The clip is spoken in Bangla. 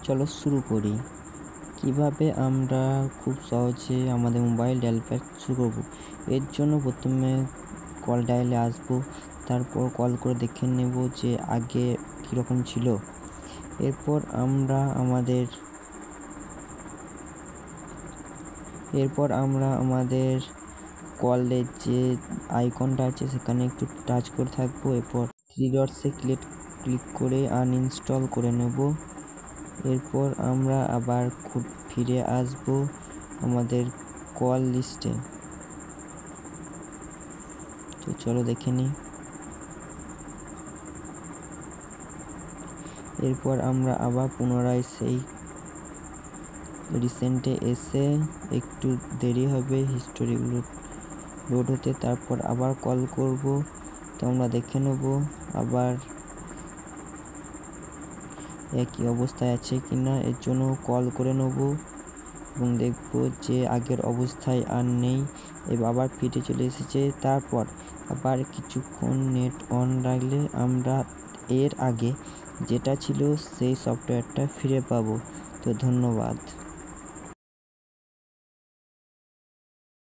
চলো শুরু করি। কিভাবে আমরা খুব সহজে আমাদের মোবাইল ডায়াল প্যাড শুরু করব। এর জন্য প্রথমে কল ডায়ালে আসবো, তারপর কল করে দেখে নেব যে আগে কীরকম ছিল। এরপর আমরা আমাদের কলের যে আইকনটা আছে সেখানে একটু টাচ করে থাকবো। এরপর থ্রি ডটসে ক্লিক করে আনইনস্টল করে নেব। এরপর আমরা আবার ফিরে আসব আমাদের কল লিস্টে। তো চলো দেখে নিই। এরপর আমরা আবার পুনরায় সেই রিসেন্টে এসে একটু দেরি হবে হিস্টোরিগুলো লোড হতে, তারপর আবার কল করব। তো আমরা দেখে নেব আবার একই অবস্থায় আছে কিনা, এর জন্য কল করে নেব এবং দেখব যে আগের অবস্থায় আর নেই, এবার আবার ফিরে চলে এসেছে। তারপর আবার কিছুক্ষণ নেট অন রাখলে আমরা এর আগে যেটা ছিল সেই সফটওয়্যারটা ফিরে পাবো। তো ধন্যবাদ।